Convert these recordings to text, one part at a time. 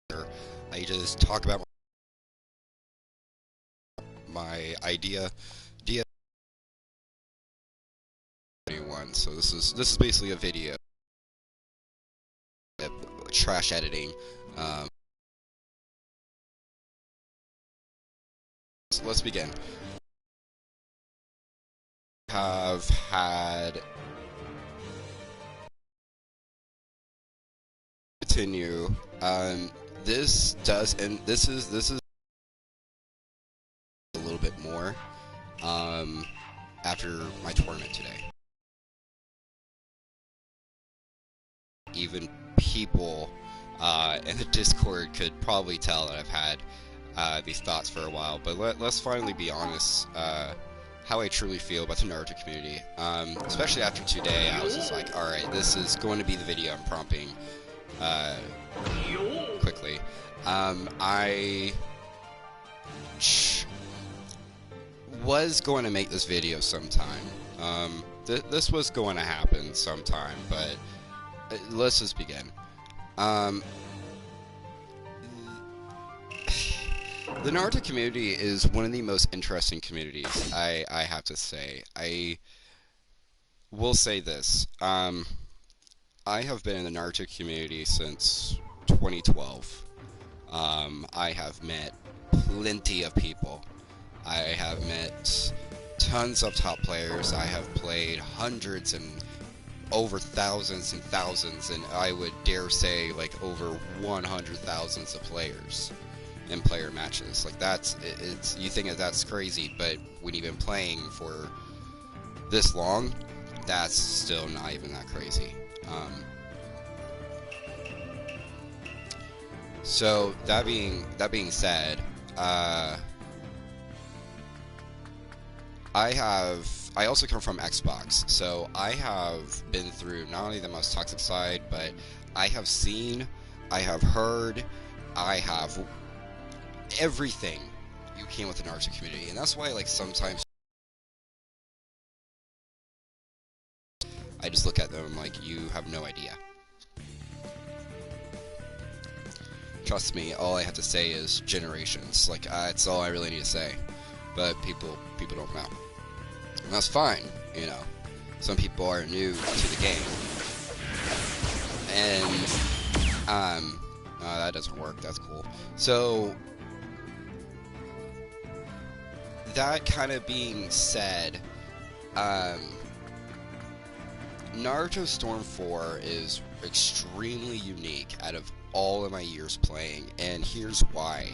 I just talk about my idea one. So this is basically a video, trash editing. Um, so let's begin. Have had continue. This does, and this is a little bit more. Um, After my tournament today, even people in the Discord could probably tell that I've had these thoughts for a while. But let's finally be honest. How I truly feel about the Naruto community. Especially after today, I was just like, alright, this is going to be the video I'm prompting quickly. I was going to make this video sometime. This was going to happen sometime, but let's just begin. The Naruto community is one of the most interesting communities, I have to say. I will say this. I have been in the Naruto community since 2012. I have met plenty of people. I have met tons of top players. I have played hundreds and over thousands and thousands, and I would dare say like over 100,000 of players in player matches. Like it's you think that that's crazy, but when you've been playing for this long, that's still not even that crazy. So that being said, I also come from Xbox, so I have been through not only the most toxic side, but I have seen, I have heard, I have everything you can with the Naruto community, and that's why like sometimes I just look at them like, you have no idea. Trust me, all I have to say is generations. Like that's all I really need to say. But people don't know, and that's fine. You know, some people are new to the game, and that doesn't work. That's cool. So that kind of being said, Naruto Storm 4 is extremely unique out of all of my years playing, and here's why.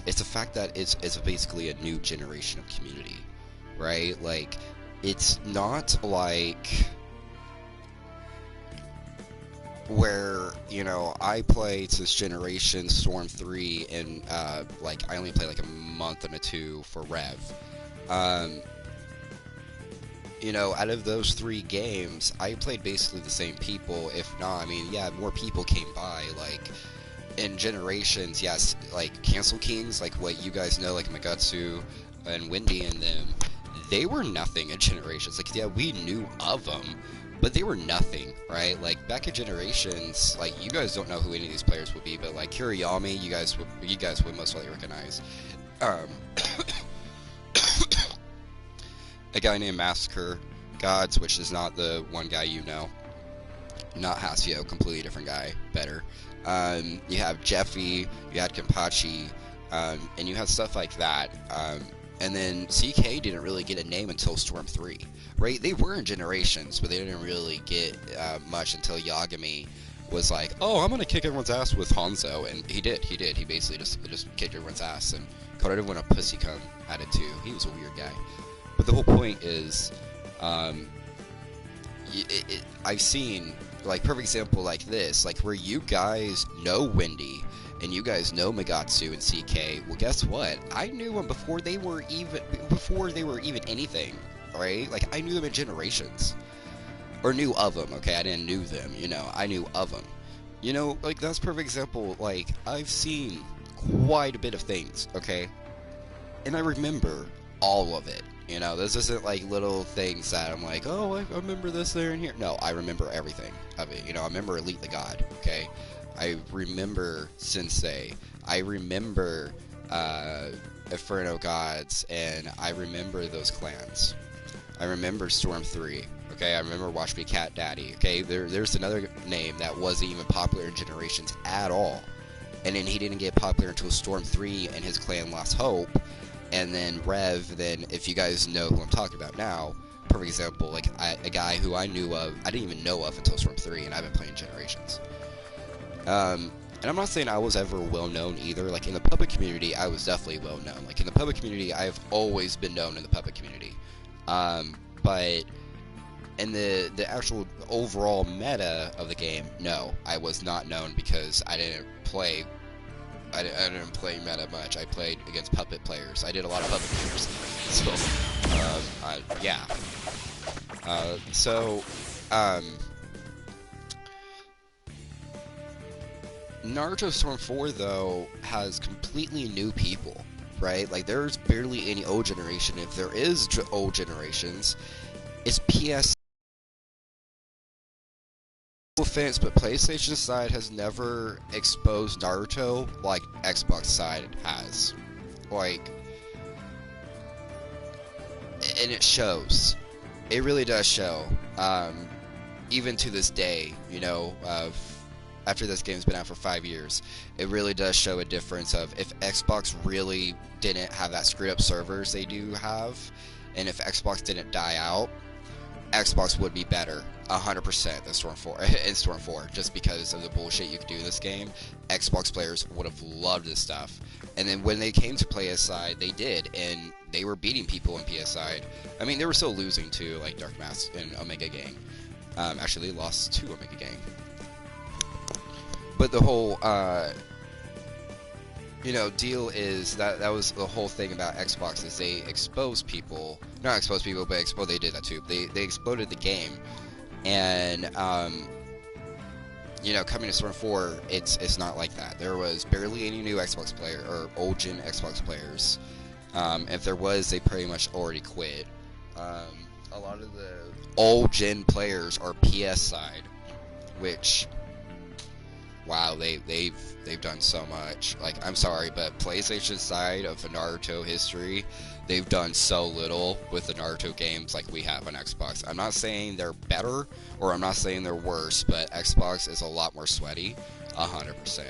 It's the fact that it's basically a new generation of community, right? Like, it's not like where, you know, I played this generation Storm 3 and like I only played like a month and a two for Rev. You know, out of those 3 games, I played basically the same people, if not, I mean, yeah, more people came by, like, in Generations, yes, like, Cancel Kings, like what you guys know, like Magatsu and Wendy and them, they were nothing in Generations. Like, yeah, we knew of them, but they were nothing, right? Like, back in Generations, like, you guys don't know who any of these players would be, but, like, Kiriyami, you guys would most likely recognize. A guy named Massacre Gods, which is not the one guy you know. Not Hasio, completely different guy, better. You have Jeffy, you had Kenpachi, and you had stuff like that. And then CK didn't really get a name until Storm 3, right? They were in Generations, but they didn't really get much until Yagami was like, oh, I'm gonna kick everyone's ass with Hanzo, and he did. He basically just kicked everyone's ass and called everyone a pussy cunt attitude. He was a weird guy. But the whole point is, I've seen, like, perfect example like this, like, where you guys know Wendy, and you guys know Magatsu and CK, well, guess what? I knew them before they were even anything, right? Like, I knew them in Generations. Or knew of them, okay? I didn't knew them, you know, I knew of them. You know, like, that's a perfect example, like, I've seen quite a bit of things, okay? And I remember all of it. You know, this isn't like little things that I'm like, oh, I remember this, there, and here. No, I remember everything of it. You know, I remember Elite the God, okay? I remember Sensei. I remember Inferno Gods, and I remember those clans. I remember Storm 3. Okay, I remember Watch Me Cat Daddy. Okay, there's another name that wasn't even popular in Generations at all. And then he didn't get popular until Storm 3 and his clan lost hope. And then Rev, then if you guys know who I'm talking about now, perfect example, like a guy who I knew of, I didn't even know of until Storm 3, and I've been playing Generations. And I'm not saying I was ever well known either. Like in the public community, I was definitely well known. Like in the public community, I've always been known in the public community. But in the actual overall meta of the game, no, I was not known because I didn't play. I didn't play meta much. I played against puppet players. I did a lot of puppet players. So, yeah. So, Naruto Storm 4, though, has completely new people, right? Like, there's barely any old generation. If there is old generations, it's PS. No offense, but PlayStation side has never exposed Naruto like Xbox side has. Like, and it shows. It really does show. Even to this day, you know, after this game's been out for 5 years, it really does show a difference of if Xbox really didn't have that screwed up servers they do have, and if Xbox didn't die out, Xbox would be better 100% than Storm 4 in Storm 4, just because of the bullshit you could do in this game. Xbox players would have loved this stuff, and then when they came to play side, they did, and they were beating people in PS side. I mean, they were still losing to like Dark Mass and Omega Gang. Actually, they lost to Omega Gang. But the whole, you know, deal is that was the whole thing about Xbox is they expose people, not expose people, but they did that too. They exploded the game, and you know, coming to Storm 4, it's not like that. There was barely any new Xbox player or old gen Xbox players. If there was, they pretty much already quit. A lot of the old gen players are PS side, which, wow, they've done so much. Like, I'm sorry, but PlayStation side of the Naruto history, they've done so little with the Naruto games like we have on Xbox. I'm not saying they're better, or I'm not saying they're worse, but Xbox is a lot more sweaty, 100%.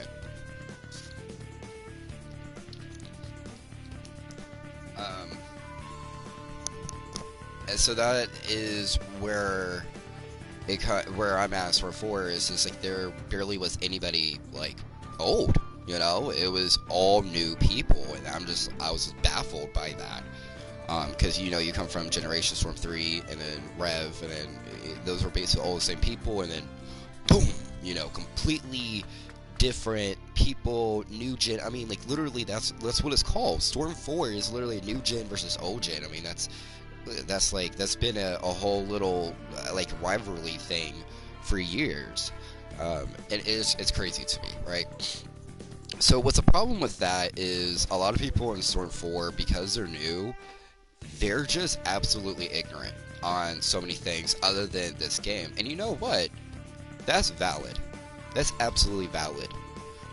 And so that is where where I'm at for 4 is just like there barely was anybody like old, you know. It was all new people, and I was baffled by that, because you know, you come from Generation Storm 3 and then Rev, and then those were basically all the same people, and then boom, you know, completely different people, new gen. I mean, like, literally that's what it's called. Storm 4 is literally new gen versus old gen. I mean, that's been a whole little like rivalry thing for years, and it's crazy to me, right? So what's a problem with that is a lot of people in Storm 4, because they're new, they're just absolutely ignorant on so many things other than this game. And you know what? That's valid. That's absolutely valid.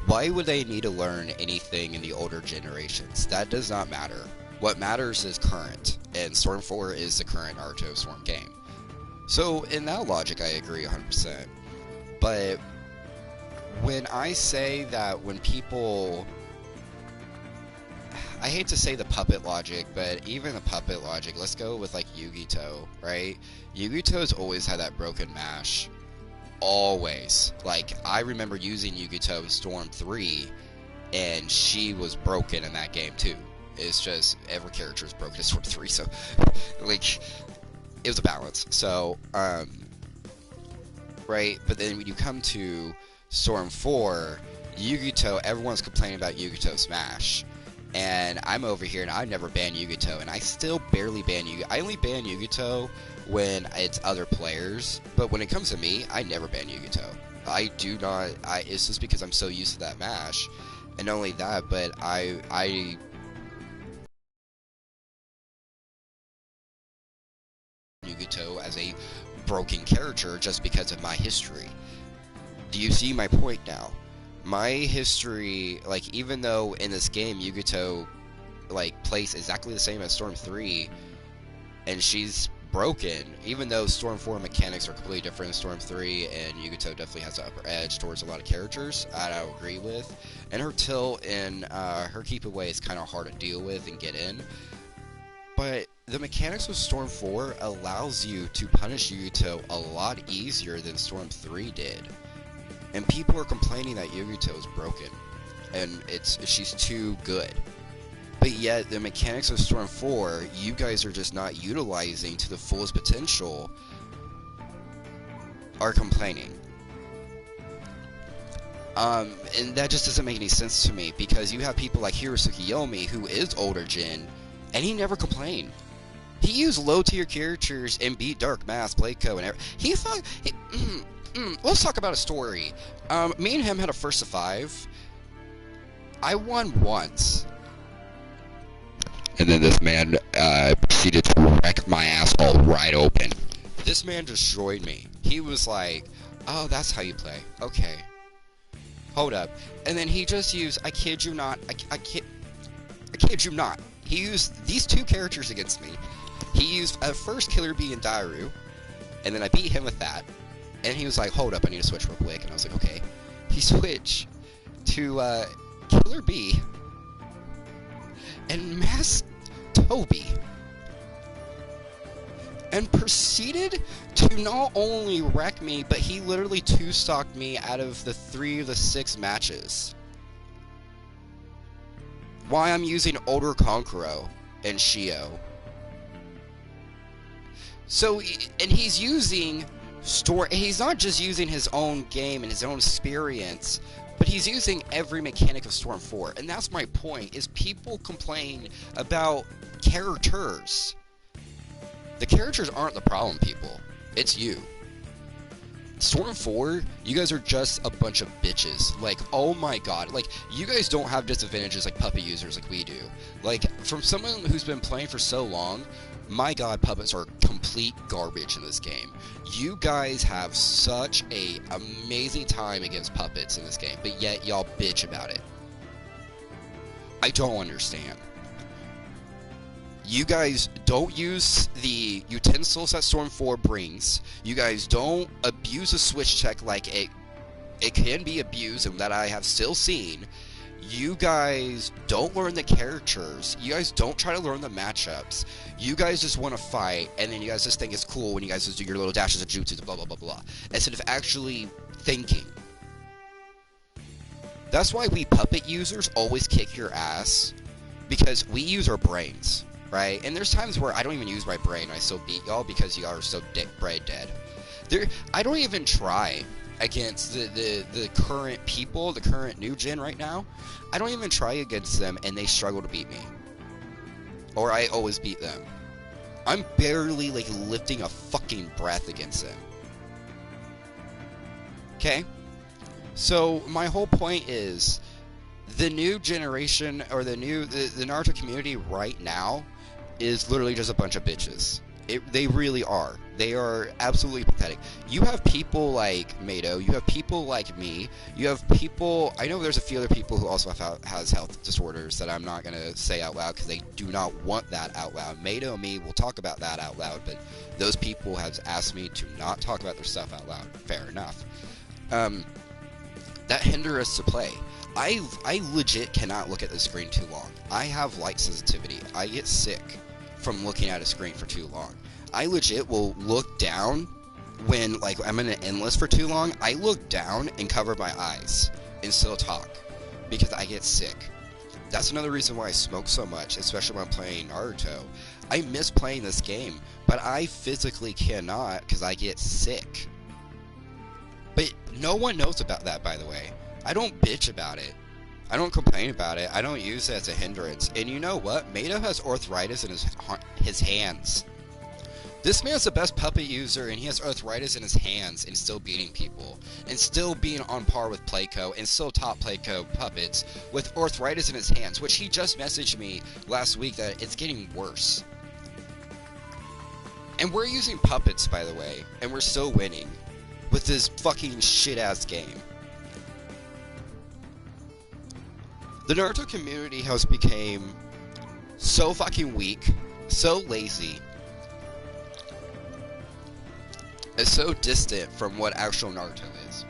Why would they need to learn anything in the older generations? That does not matter. What matters is current, and Storm 4 is the current Naruto Storm game. So in that logic, I agree 100%. But when I say that when people... I hate to say the puppet logic, but even the puppet logic, let's go with like Yu-Gi-Oh, right? Yu-Gi-Oh's always had that broken mash. Always. Like, I remember using Yu-Gi-Oh in Storm 3, and she was broken in that game too. It's just, every character is broken in Storm 3, so, like, it was a balance. So, right? But then when you come to Storm 4, Yu-Gi-Oh, everyone's complaining about Yu-Gi-Oh Smash. And I'm over here, and I never ban Yu-Gi-Oh, and I still barely ban Yu-Gi-Oh. I only ban Yu-Gi-Oh when it's other players, but when it comes to me, I never ban Yu-Gi-Oh. I do not, it's just because I'm so used to that mash. And not only that, but I Yu-Gi-Oh as a broken character just because of my history. Do you see my point now? my history, like, even though in this game Yugito, like, plays exactly the same as Storm 3, and she's broken, even though Storm 4 mechanics are completely different in Storm 3, and Yugito definitely has the upper edge towards a lot of characters, I don't agree with. And her tilt and her keep away is kind of hard to deal with and get in. But the mechanics with Storm 4 allows you to punish Yugito a lot easier than Storm 3 did. And people are complaining that Yugito is broken, and she's too good. But yet, the mechanics of Storm 4, you guys are just not utilizing to the fullest potential, are complaining. And that just doesn't make any sense to me, because you have people like Hirosuke Yomi, who is older gen, and he never complained. He used low-tier characters and beat Dark Mask, Playco, and everything. Let's talk about a story. Me and him had a first to 5. I won once. And then this man proceeded to wreck my asshole right open. This man destroyed me. He was like, oh, that's how you play. Okay. Hold up. And then he just used, I kid you not, I kid you not. He used these two characters against me. He used at first Killer Bee and Dairu, and then I beat him with that. And he was like, hold up, I need to switch real quick. And I was like, okay. He switched to Killer Bee and Mask Toby, and proceeded to not only wreck me, but he literally 2-stocked me out of the 3 of the 6 matches. Why I'm using older Konkuro and Shio. So, and he's using he's not just using his own game and his own experience, but he's using every mechanic of Storm 4. And that's my point, is people complain about characters. The characters aren't the problem, people. It's you. Storm 4, you guys are just a bunch of bitches. Like, oh my god. Like, you guys don't have disadvantages like puppet users like we do. Like, from someone who's been playing for so long, my god, puppets are complete garbage in this game. You guys have such a amazing time against puppets in this game, but yet y'all bitch about it. I don't understand. You guys don't use the utensils that Storm 4 brings. You guys don't abuse a switch check like it can be abused, and that I have still seen. You guys don't learn the characters. You guys don't try to learn the matchups. You guys just want to fight, and then you guys just think it's cool when you guys just do your little dashes of jutsus, blah, blah, blah, blah, instead of actually thinking. That's why we puppet users always kick your ass, because we use our brains, right? And there's times where I don't even use my brain. I still beat y'all because y'all are so brain dead. I don't even try against the current people, the current new gen right now. I don't even try against them, and they struggle to beat me. Or I always beat them. I'm barely, like, lifting a fucking breath against them. Okay? So, my whole point is, the new generation, or the Naruto community right now, is literally just a bunch of bitches. They really are. They are absolutely pathetic. You have people like Mato, you have people like me, you have people, I know there's a few other people who also has health disorders that I'm not going to say out loud because they do not want that out loud. Mato and me will talk about that out loud, but those people have asked me to not talk about their stuff out loud. Fair enough. That hinder us to play. I legit cannot look at the screen too long. I have light sensitivity. I get sick from looking at a screen for too long. I legit will look down when, like, I'm in an endless for too long. I look down and cover my eyes and still talk because I get sick. That's another reason why I smoke so much, especially when I'm playing Naruto. I miss playing this game, but I physically cannot because I get sick. But no one knows about that, by the way. I don't bitch about it. I don't complain about it. I don't use it as a hindrance. And you know what? Mato has arthritis in his hands. This man's the best puppet user, and he has arthritis in his hands and still beating people. And still being on par with Playco, and still top Playco puppets with arthritis in his hands, which he just messaged me last week that it's getting worse. And we're using puppets, by the way, and we're still winning with this fucking shit-ass game. The Naruto community has become so fucking weak, so lazy, and so distant from what actual Naruto is.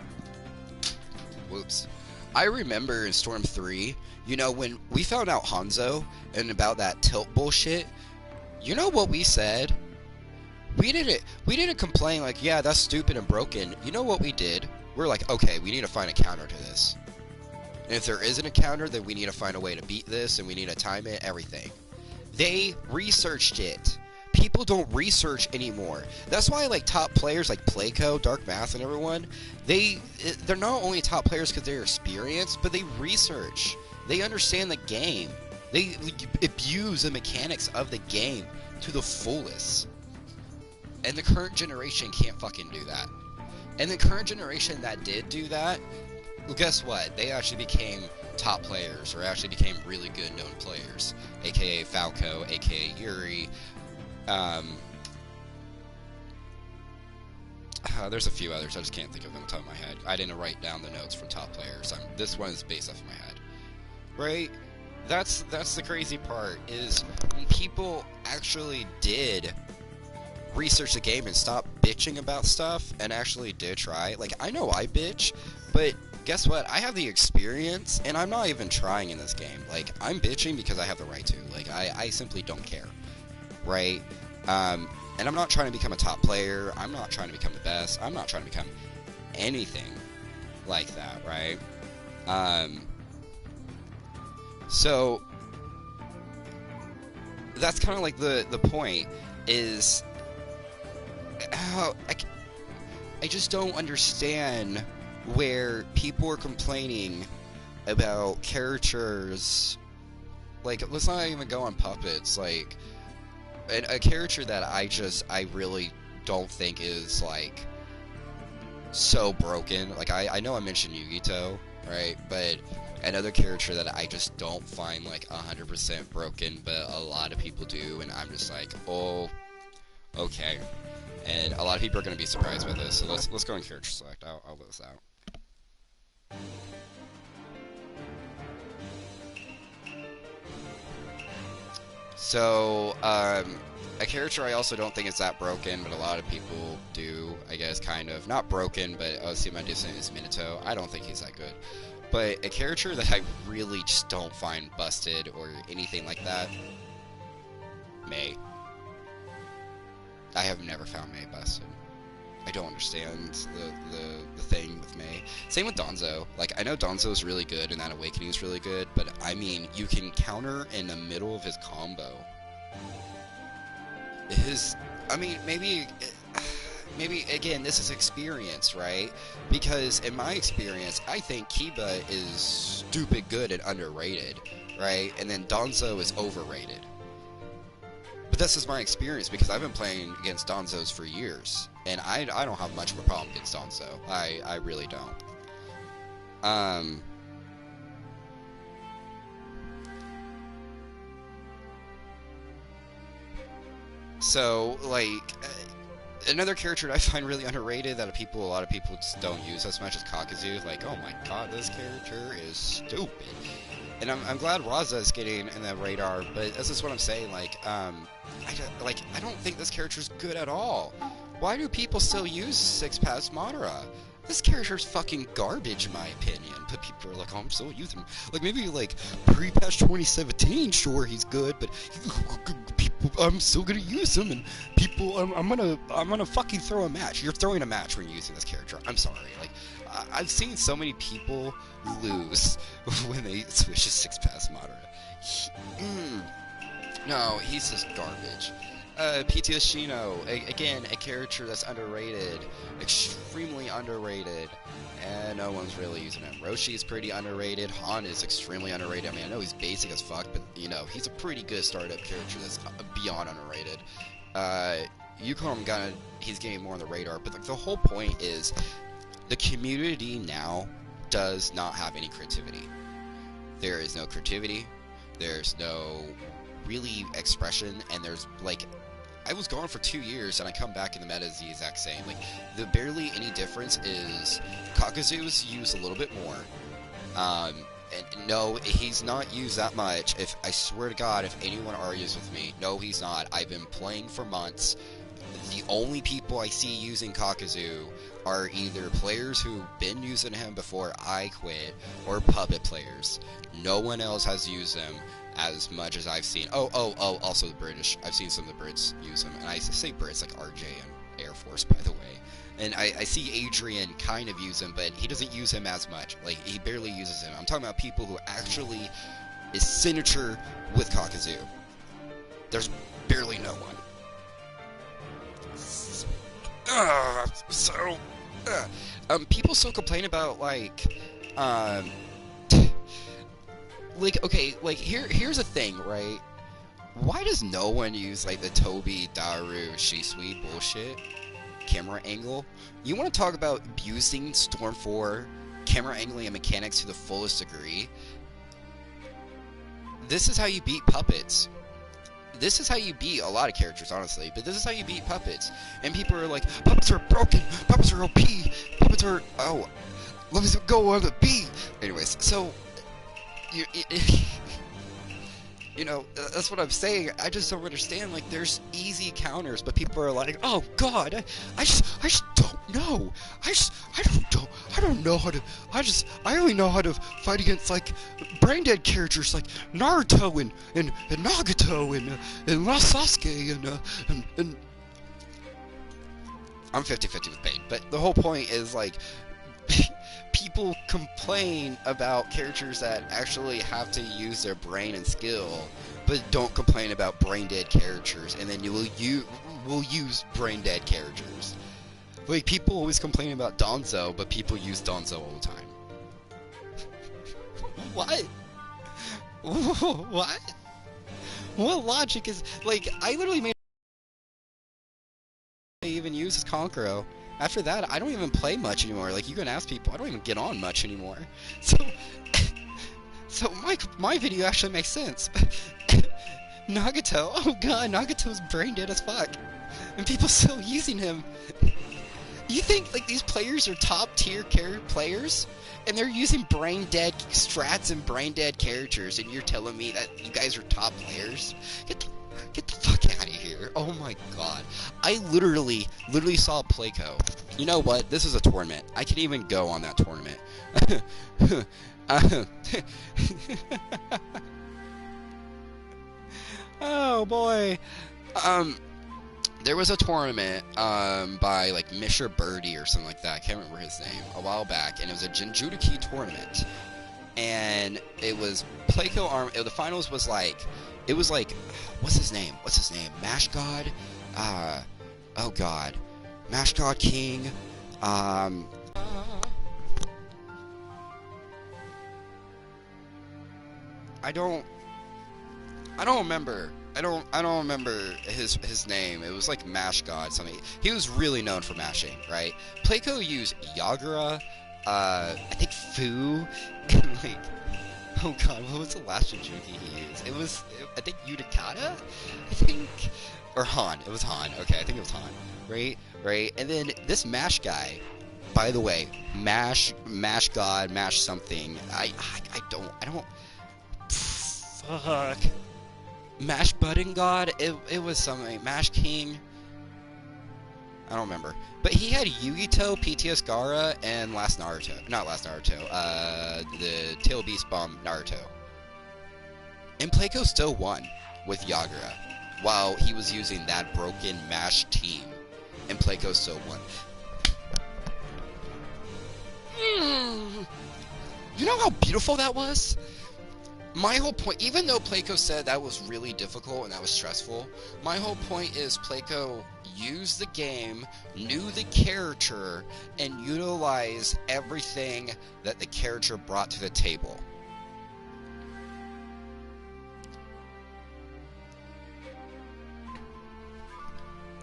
Whoops. I remember in Storm 3, you know, when we found out Hanzo and about that tilt bullshit, you know what we said? We didn't complain like, yeah, that's stupid and broken. You know what we did? We're like, okay, we need to find a counter to this. And if there isn't a counter, then we need to find a way to beat this, and we need to time it, everything. They researched it. People don't research anymore. That's why, like, top players like Playco, Dark Math, and everyone, they're not only top players because they're experienced, but they research. They understand the game. They abuse the mechanics of the game to the fullest. And the current generation can't fucking do that. And the current generation that did do that, well, guess what? They actually became top players, or actually became really good known players, aka Falco, aka Yuri. There's a few others, I just can't think of them on top of my head. I didn't write down the notes from top players. This one is based off of my head. Right? That's the crazy part, is when people actually did research the game and stop bitching about stuff and actually did try. Like, I know I bitch, but guess what? I have the experience, and I'm not even trying in this game. Like, I'm bitching because I have the right to. Like, I simply don't care. Right? And I'm not trying to become a top player. I'm not trying to become the best. I'm not trying to become anything like that, right? So that's kind of like the point is I just don't understand where people are complaining about characters. Like, let's not even go on puppets. Like, a character that I really don't think is, like, so broken. Like, I know I mentioned Yugito, right? But another character that I just don't find, like, 100% broken, but a lot of people do, and I'm just like, oh, okay. And a lot of people are going to be surprised by this, so let's go in character select. I'll let this out. So, a character I also don't think is that broken, but a lot of people do, I guess, kind of. Not broken, but I'll see my dissent is Minato. I don't think he's that good. But a character that I really just don't find busted or anything like that, Mei. I have never found Mei busted. I don't understand the thing with Mei. Same with Danzo. Like, I know Danzo is really good and that Awakening is really good, but I mean, you can counter in the middle of his combo. I mean, maybe again, this is experience, right? Because in my experience, I think Kiba is stupid good and underrated, right? And then Danzo is overrated. But this is my experience because I've been playing against Danzos for years, and I don't have much of a problem against Danzo. I really don't. So, like, another character that I find really underrated that a lot of people just don't use as much as Kakuzu. Like, oh my god, this character is stupid. And I'm glad Raza is getting in the radar, but this is what I'm saying. Like, I don't think this character is good at all. Why do people still use Six Paths Madara? This character's fucking garbage, in my opinion. But people are like, oh, I'm still using him. Like, maybe, like, pre-patch 2017, sure, he's good, but people, I'm still gonna use him, and people, I'm gonna fucking throw a match. You're throwing a match when you're using this character. I'm sorry. Like, I've seen so many people lose when they switch to Six Paths Madara. No, he's just garbage. PTS Shino, again, a character that's underrated, extremely underrated, and no one's really using him. Roshi is pretty underrated, Han is extremely underrated. I mean, I know he's basic as fuck, but, you know, he's a pretty good startup character that's beyond underrated. Yukon, he's getting more on the radar, but the whole point is, the community now does not have any creativity. There is no creativity, there's no really expression, and there's, like, I was gone for 2 years, and I come back and the meta is the exact same. Like, the barely any difference is Kakuzu is used a little bit more. And no, he's not used that much. If I swear to God, if anyone argues with me, no, he's not. I've been playing for months. The only people I see using Kakuzu are either players who've been using him before I quit, or puppet players. No one else has used him as much as I've seen. Oh, also the British. I've seen some of the Brits use him. And I say Brits like RJ and Air Force, by the way. And I see Adrian kind of use him, but he doesn't use him as much. Like, he barely uses him. I'm talking about people who actually is signature with Kakuzu. There's barely no one. People still complain about, um, okay, here's the thing, right? Why does no one use, like, the Toby, Daru, Shisui bullshit? Camera angle. You want to talk about abusing Storm 4 camera angling and mechanics to the fullest degree? This is how you beat puppets. This is how you beat a lot of characters, honestly, but this is how you beat puppets. And people are like, puppets are broken, puppets are OP, puppets are, oh, let me go on the B. Anyways, so, you know, that's what I'm saying. I just don't understand. Like, there's easy counters, but people are like, "Oh God, I just don't know. I don't know how to. I only know how to fight against like brain dead characters like Naruto and Nagato and Sasuke and." I'm 50-50 with Pain, but the whole point is like. People complain about characters that actually have to use their brain and skill, but don't complain about brain-dead characters, and then you will use brain-dead characters. Like, people always complain about Danzo, but people use Danzo all the time. What? What? What logic is... Like, I literally made... I even use his Konkuro. After that, I don't even play much anymore. Like, you can ask people, I don't even get on much anymore. So my video actually makes sense. Nagato, oh god, Nagato's brain dead as fuck. And people still using him. You think, like, these players are top tier players? And they're using brain dead strats and brain dead characters, and you're telling me that you guys are top players? Get the fuck out of here. Oh my god. I literally saw Playco. You know what? This is a tournament. I can even go on that tournament. Oh boy. There was a tournament by like Mr. Birdie or something like that. I can't remember his name. A while back, and it was a Jinjuriki tournament. And it was Playco Arm. The finals was like, it was like, what's his name? Mash God? Oh god. Mash God King. I don't remember. I don't remember his name. It was like Mash God something. He was really known for mashing, right? Playco used Yagura, I think Fu, and like, oh god, what was the last Jinjuki he used? It was, I think, Utakata? I think, or Han. It was Han. Okay, I think it was Han. Right? And then this Mash guy, by the way, Mash God, Mash something. I don't. Fuck. Mash Button God. It was something. Mash King. I don't remember. But he had Yugito, PTS Gara, and the Tail Beast Bomb Naruto. And Playco still won with Yagura, while he was using that broken Mash team. And Playco still won. You know how beautiful that was? My whole point, even though Playco said that was really difficult and that was stressful, my whole point is Playco used the game, knew the character, and utilized everything that the character brought to the table.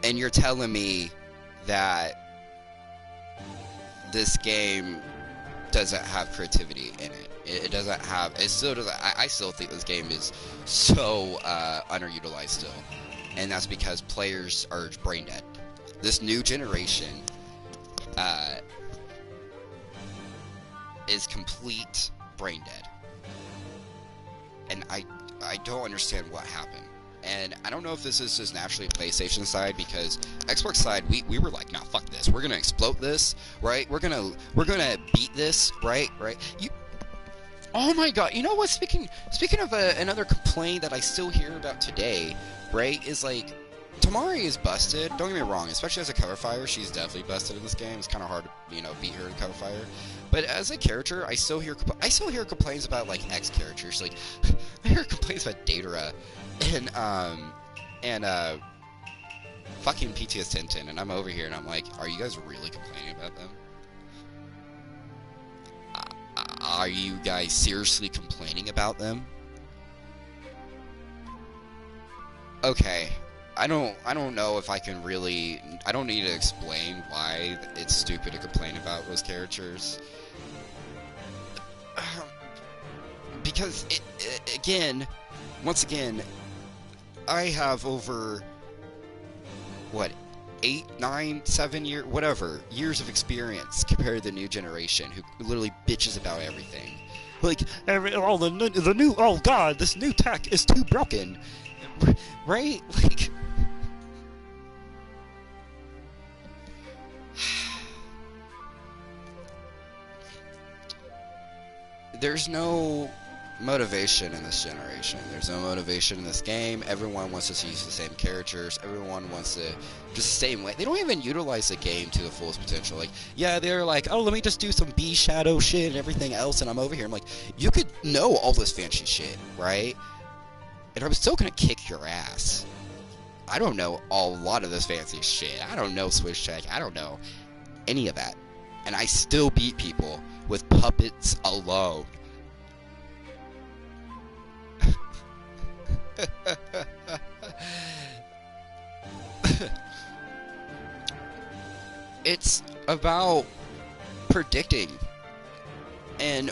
And you're telling me that this game doesn't have creativity in it. It doesn't have. It still doesn't. I still think this game is so underutilized still, and that's because players are brain dead. This new generation is complete brain dead. and I don't understand what happened. And I don't know if this is just naturally PlayStation side, because Xbox side, we were like, nah, fuck this. We're gonna explode this, right? We're gonna beat this, right? Right? Oh my god! You know what? Speaking of another complaint that I still hear about today, right? Is like, Tamari is busted. Don't get me wrong, especially as a cover fire, she's definitely busted in this game. It's kind of hard to beat her in cover fire. But as a character, I still hear complaints about like X characters. Like I hear complaints about Datara and fucking PTS Tintin, and I'm over here and I'm like, are you guys really complaining about them? Are you guys seriously complaining about them? Okay. I don't know if I can really. I don't need to explain why it's stupid to complain about those characters. Because again, once again, I have over what, 8, 9, 7 year, whatever years of experience compared to the new generation who literally bitches about everything. Like, the new, oh god, this new tech is too broken, right? Like, there's no motivation in this generation. There's no motivation in this game. Everyone wants to use the same characters. Everyone wants to just the same way. They don't even utilize the game to the fullest potential. Like, yeah, they're like, oh, let me just do some B shadow shit and everything else, and I'm over here. I'm like, you could know all this fancy shit, right? And I'm still gonna kick your ass. I don't know a lot of this fancy shit. I don't know switch check. I don't know any of that. And I still beat people with puppets alone. It's about predicting and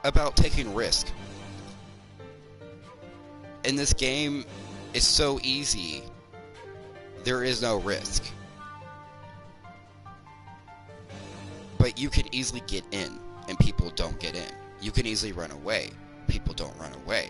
about taking risk. In this game, it's so easy. There is no risk. But you can easily get in, and people don't get in. You can easily run away. People don't run away.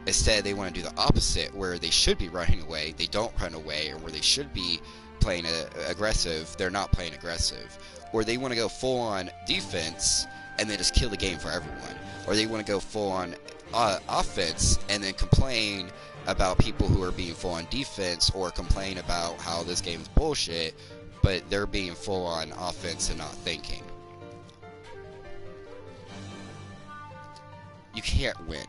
Instead, they want to do the opposite, where they should be running away, they don't run away, or where they should be playing aggressive, they're not playing aggressive. Or they want to go full-on defense, and then just kill the game for everyone. Or they want to go full-on offense, and then complain about people who are being full-on defense, or complain about how this game's bullshit, but they're being full-on offense and not thinking. You can't win.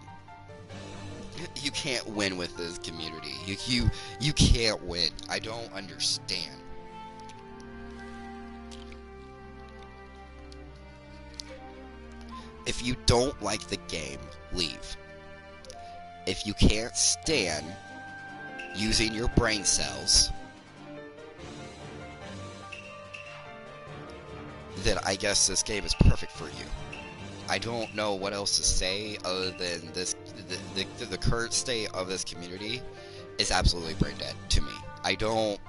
You can't win with this community. You can't win. I don't understand. If you don't like the game, leave. If you can't stand using your brain cells, then I guess this game is perfect for you. I don't know what else to say other than this. The current state of this community is absolutely brain dead to me. I don't.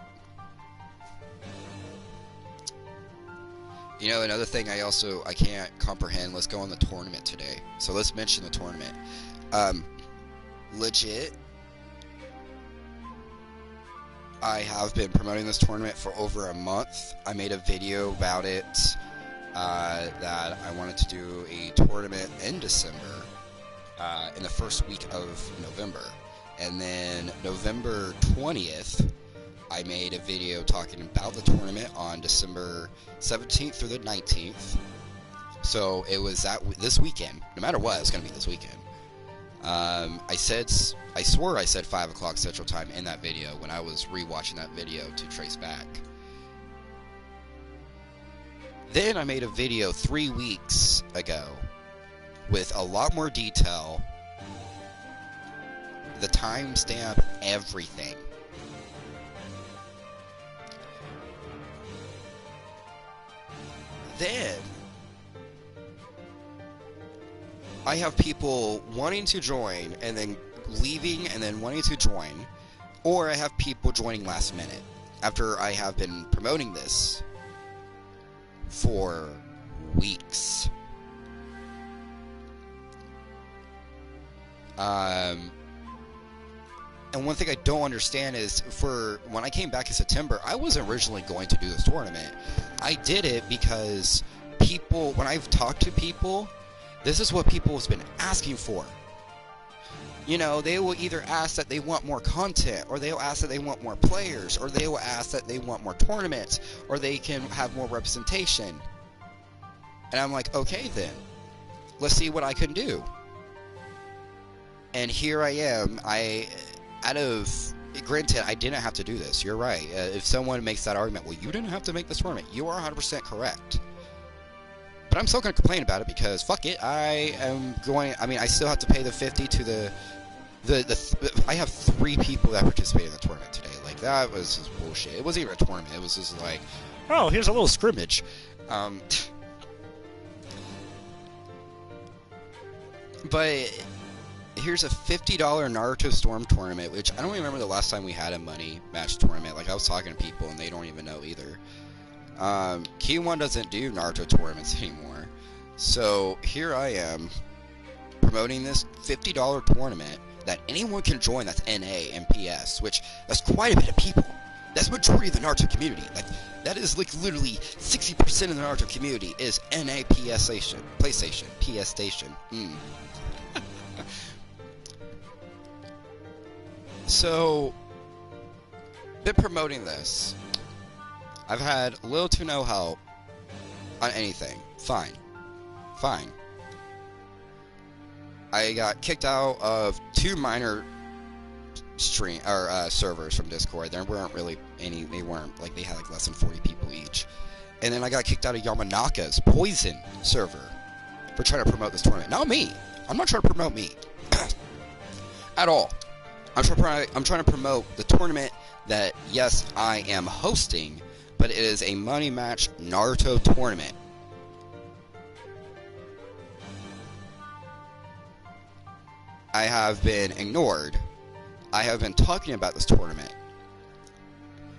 Another thing I can't comprehend. Let's go on the tournament today. So let's mention the tournament. Legit, I have been promoting this tournament for over a month. I made a video about it. That I wanted to do a tournament in December, in the first week of November. And then November 20th, I made a video talking about the tournament on December 17th through the 19th. So it was this weekend. No matter what, it's going to be this weekend. I swore I said 5 o'clock Central Time in that video when I was rewatching that video to trace back. Then I made a video 3 weeks ago with a lot more detail, the timestamp, everything. Then I have people wanting to join and then leaving and then wanting to join, or I have people joining last minute after I have been promoting this for weeks. Um, and one thing I don't understand is, for when I came back in September, I wasn't originally going to do this tournament. I did it because people, when I've talked to people, this is what people have been asking for. You know, they will either ask that they want more content, or they'll ask that they want more players, or they will ask that they want more tournaments, or they can have more representation. And I'm like, okay then, let's see what I can do. And here I am. Granted, I didn't have to do this. You're right. If someone makes that argument, well, you didn't have to make this tournament, you are 100% correct. But I'm still going to complain about it because fuck it. I still have to pay the 50 to the I have 3 people that participated in the tournament today. Like, that was just bullshit. It wasn't even a tournament. It was just like, oh, here's a little scrimmage. But here's a $50 Naruto Storm tournament, which I don't even remember the last time we had a money match tournament. Like, I was talking to people and they don't even know either. Q1 doesn't do Naruto tournaments anymore. So here I am promoting this $50 tournament that anyone can join. That's NA and PS, which that's quite a bit of people. That's the majority of the Naruto community. Like, that is like literally 60% of the Naruto community is NA, PS Station, PlayStation, PS Station. So, been promoting this. I've had little to no help on anything. Fine. I got kicked out of 2 minor servers from Discord. There weren't really any. They weren't like, they had like less than 40 people each. And then I got kicked out of Yamanaka's Poison server for trying to promote this tournament. Not me. I'm not trying to promote me at all. I'm trying to promote the tournament that, yes, I am hosting, but it is a money match Naruto tournament. I have been ignored. I have been talking about this tournament.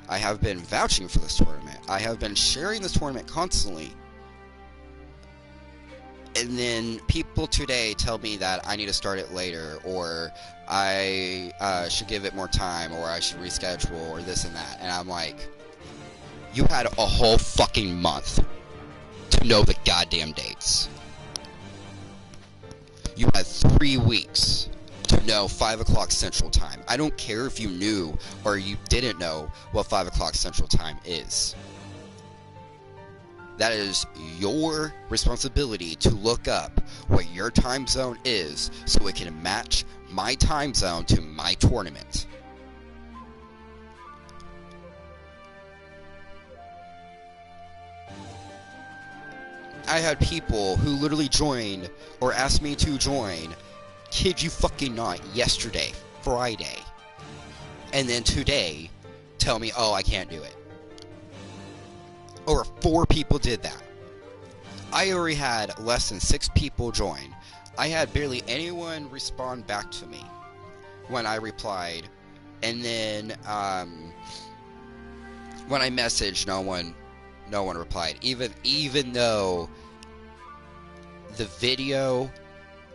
I have been vouching for this tournament. I have been sharing this tournament constantly. And then people today tell me that I need to start it later, or I should give it more time, or I should reschedule, or this and that. And I'm like, you had a whole fucking month to know the goddamn dates. You had 3 weeks to know 5 o'clock Central Time. I don't care if you knew or you didn't know what 5 o'clock Central Time is. That is your responsibility to look up what your time zone is so it can match my time zone to my tournament. I had people who literally joined or asked me to join, kid you fucking not, yesterday, Friday. And then today, tell me, oh, I can't do it. Over 4 people did that. I already had less than 6 people join. I had barely anyone respond back to me when I replied. And then, when I messaged, no one replied. Even though the video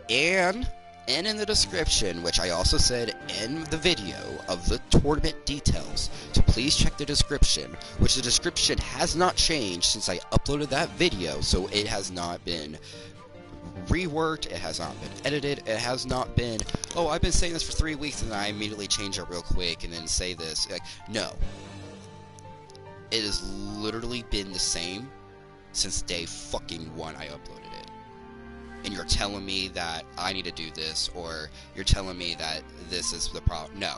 and in the description, which I also said in the video of the tournament details, to please check the description, which the description has not changed since I uploaded that video, so it has not been reworked, it has not been edited, it has not been, oh, I've been saying this for 3 weeks and I immediately change it real quick and then say this. Like, no. It has literally been the same since day fucking 1 I uploaded it. And you're telling me that I need to do this, or you're telling me that this is the problem. No.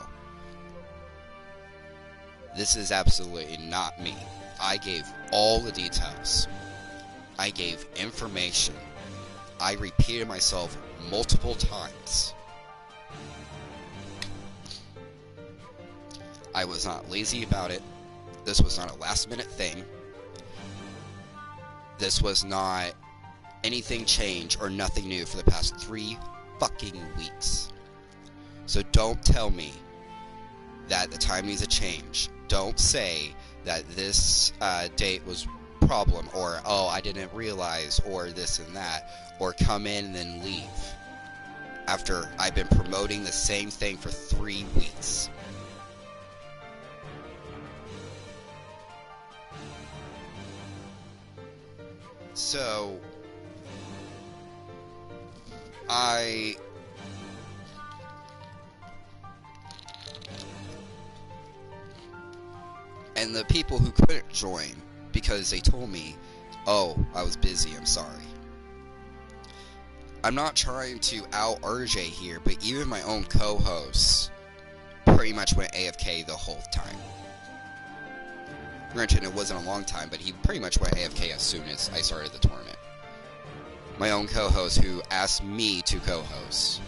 This is absolutely not me. I gave all the details. I gave information. I repeated myself multiple times. I was not lazy about it. This was not a last-minute thing. This was not anything change or nothing new for the past 3 fucking weeks. So don't tell me that the time needs to change. Don't say that this date was problem, or oh, I didn't realize, or this and that, or come in and then leave. after I've been promoting the same thing for 3 weeks. So, I... And the people who couldn't join because they told me, oh, I was busy, I'm sorry. I'm not trying to out RJ here, but even my own co-host pretty much went AFK the whole time. Granted, it wasn't a long time, but he pretty much went AFK as soon as I started the tournament. My own co-host who asked me to co-host.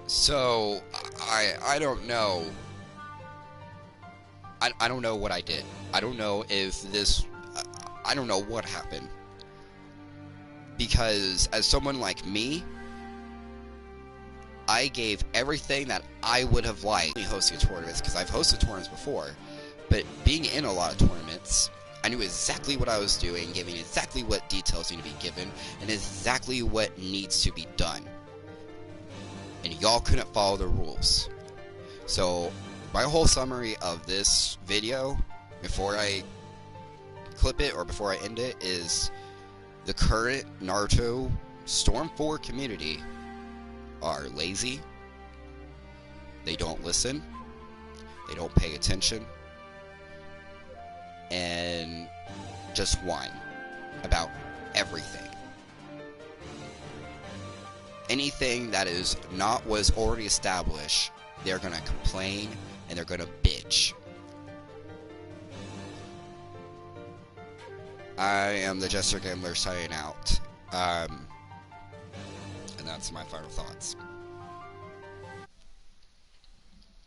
So, I don't know. I don't know what I did. I don't know if this... I don't know what happened. Because as someone like me, I gave everything that I would have liked hosting tournaments, because I've hosted tournaments before, but being in a lot of tournaments, I knew exactly what I was doing, giving exactly what details need to be given, and exactly what needs to be done. And y'all couldn't follow the rules. So, my whole summary of this video, before I clip it or before I end it, is the current Naruto Storm 4 community are lazy, they don't listen, they don't pay attention, and just whine about everything. Anything that is not what is already established, they're gonna complain and they're gonna bitch. I am the Jester Gambler signing out. And that's my final thoughts.